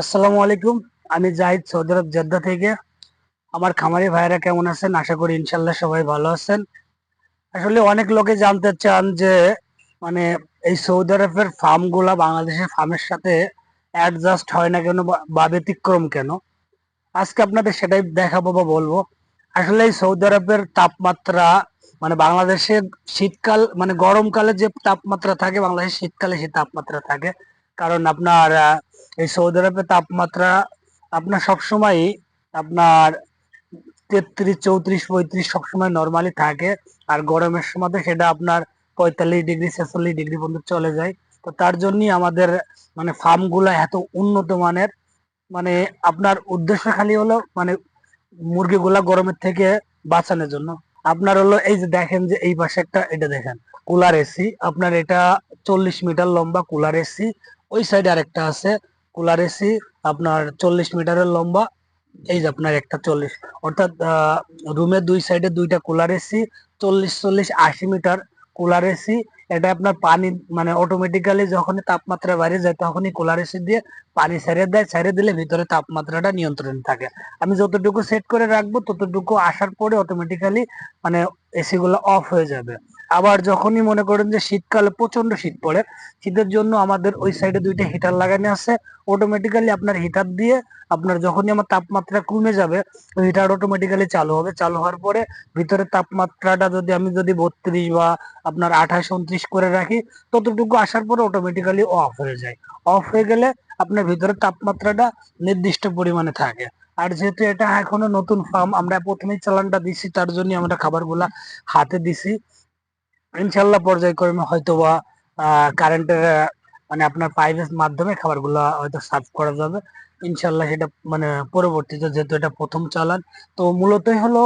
আসসালামু আলাইকুম। আমি জাহিদ, সৌদি আরব জেদ্দা থেকে। আমার খামারি ভাইরা কেমন আছেন? আশা করি ইনশাল্লাহ সবাই ভালো আছেন। আসলে অনেক লোকে জানতে চান যে মানে এই সৌদি আরবের ফার্ম গুলা বাংলাদেশের ফার্মের সাথে অ্যাডজাস্ট হয় না কেন বা ব্যতিক্রম কেন। আজকে আপনাদের সেটাই দেখাবো বা বলবো। আসলে এই সৌদি আরবের তাপমাত্রা বাংলাদেশের শীতকাল গরমকালে যে তাপমাত্রা থাকে, বাংলাদেশের শীতকালে সেই তাপমাত্রা থাকে। কারণ আপনার এই সৌদি আরবের তাপমাত্রা আপনার সবসময় আপনার 33, 34, 35 সবসময় নর্মালি থাকে। আর গরমের সময় তো সেটা আপনার 45 ডিগ্রি 46 ডিগ্রি পর্যন্ত চলে যায়। তো তার জন্যই আমাদের ফার্ম গুলা এত উন্নত মানের। মানে আপনার উদ্দেশ্য খালি হলো মুরগিগুলা গরমের থেকে বাঁচানোর জন্য। আপনার হলো এই যে দেখেন যে এই পাশে একটা এটা দেখেন কুলার এসি, আপনার এটা 40 মিটার লম্বা কুলার এসি। ওই সাইডে আরেকটা আছে কুলার এসি, আপনার 40 মিটারের লম্বা। এই যে আপনার একটা 40, অর্থাৎ রুমের দুই সাইডে দুইটা cooler AC, 40, 40, 80 metre cooler AC. এটা আপনার পানি অটোমেটিক্যালি যখনই তাপমাত্রা বাইরে যায় তখনই কুলার এসি দিয়ে পানি ছেড়ে দেয়, ছেড়ে দিলে ভিতরে তাপমাত্রাটা নিয়ন্ত্রণ থাকে। আমি যতটুকু সেট করে রাখবো ততটুকু আসার পরে অটোমেটিক্যালি মানে এসি গুলো অফ হয়ে যাবে। আবার যখনই মনে করেন যে শীতকালে প্রচন্ড শীত পড়ে, শীতের জন্য আমাদের ওই সাইডে দুইটা হিটার লাগানো আছে। অটোমেটিক্যালি আপনার হিটার দিয়ে আপনার যখনই আমার তাপমাত্রা কমে যাবে হিটার অটোমেটিক্যালি চালু হবে। চালু হওয়ার পরে ভিতরে তাপমাত্রাটা যদি 32 বা আপনার 28, 29 করে রাখি, ততটুকু আসার পরে অটোমেটিক্যালি অফ হয়ে যায়। অফ হয়ে গেলে আপনার ভিতরে তাপমাত্রাটা নির্দিষ্ট পরিমাণে থাকে। আর যেহেতু এটা এখনো নতুন ফার্ম, আমরা প্রথমেই চালানটা দিছি, তার জন্য আমরা খাবারগুলা হাতে দিছি। ইনশাল্লাহ পর্যায়ক্রমে হয়তো বা কারেন্টের আপনার পাইপের মাধ্যমে খাবারগুলো হয়তো সার্ভ করা যাবে ইনশাল্লাহ। সেটা পরবর্তীতে, যেহেতু এটা প্রথম চালান। তো মূলতই হলো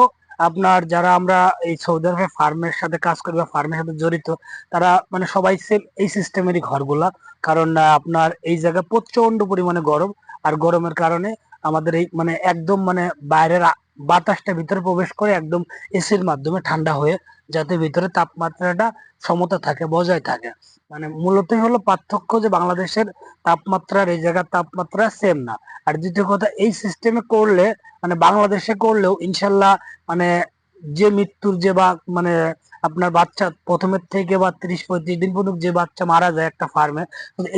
আপনার যারা আমরা এই সৌদি আরবের ফার্মের সাথে কাজ করি বা ফার্মের সাথে জড়িত, তারা সবাই সেম এই সিস্টেমেরই ঘরগুলা। কারণ আপনার এই জায়গা প্রচন্ড পরিমাণে গরম। আর গরমের কারণে আমাদের এই একদম বাইরের বাতাসটা ভিতরে প্রবেশ করে একদম এসির মাধ্যমে ঠান্ডা হয়ে, যাতে ভিতরে তাপমাত্রাটা সমতা থাকে, বজায় থাকে। মূলতই হলো পার্থক্য যে বাংলাদেশের তাপমাত্রার এই জায়গার তাপমাত্রা সেম না। আর দ্বিতীয় কথা, এই সিস্টেমে করলে বাংলাদেশে করলেও ইনশাল্লাহ মানে যে মৃত্যুর যে বা আপনার বাচ্চা প্রথমের থেকে বা 30, 35 দিন পর্যন্ত যে বাচ্চা মারা যায় একটা ফার্মে,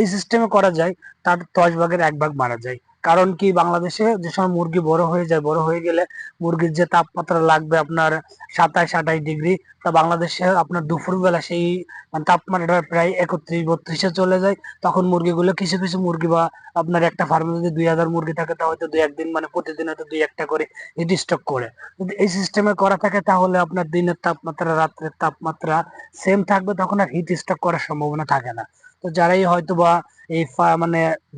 এই সিস্টেমে করা যায় তার 10 ভাগের 1 ভাগ মারা যায়। কারণ কি, বাংলাদেশে যে সময় মুরগি বড় হয়ে যায়, বড় হয়ে গেলে মুরগির যে তাপমাত্রা লাগবে আপনার 27, 28 ডিগ্রি, তা বাংলাদেশে আপনার দুপুরবেলা সেই তাপমাত্রা প্রায় 31, 32 চলে যায়। তখন মুরগিগুলো কিছু কিছু মুরগি বা আপনার একটা ফার্মে যদি 2000 মুরগি থাকে, তা হয়তো 2-1 দিন প্রতিদিন হয়তো 2-1টা করে হিট স্ট্রোক করে। যদি এই সিস্টেমে করা থাকে তাহলে আপনার দিনের তাপমাত্রা রাত্রের তাপমাত্রা সেম থাকবে, তখন আর হিট স্ট্রোক করার সম্ভাবনা থাকে না। তো যারাই হয়তো বা এই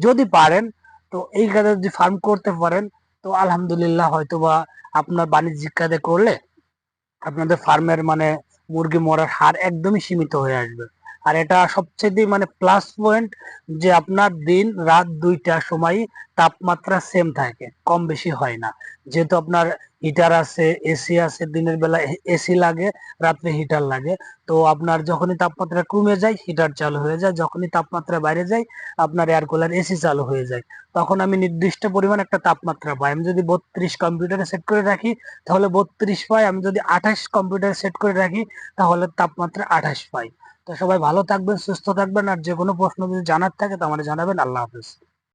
যদি পারেন, তো এই কাজে যদি ফার্ম করতে পারেন, তো আলহামদুলিল্লাহ হয়তো বা আপনার বাণিজ্যিক কাজে করলে আপনাদের ফার্মের মুরগি মরার হার একদমই সীমিত হয়ে আসবে। আর এটা সবচেয়ে প্লাস পয়েন্ট যে আপনার দিন রাত দুইটা সময় তাপমাত্রা সেম থাকে, কম বেশি হয় না। যেহেতু আপনার হিটার আছে, এসি আছে, দিনের বেলা এসি লাগে, রাত্রে হিটার লাগে। তো আপনার যখনই তাপমাত্রা কমে যায় হিটার চালু হয়ে যায়, যখনই তাপমাত্রা বাইরে যায় আপনার এয়ার কুলার এসি চালু হয়ে যায়। তখন আমি নির্দিষ্ট পরিমাণ একটা তাপমাত্রা পাই। আমি যদি 32 কম্পিউটারে সেট করে রাখি তাহলে 32 পাই, আমি যদি 28 কম্পিউটারে সেট করে রাখি তাহলে তাপমাত্রা 28 পাই। তো সবাই ভালো থাকবেন, সুস্থ থাকবেন। আর যে কোনো প্রশ্ন যদি জানার থাকে তো আমাদের জানাবেন। আল্লাহ হাফেজ।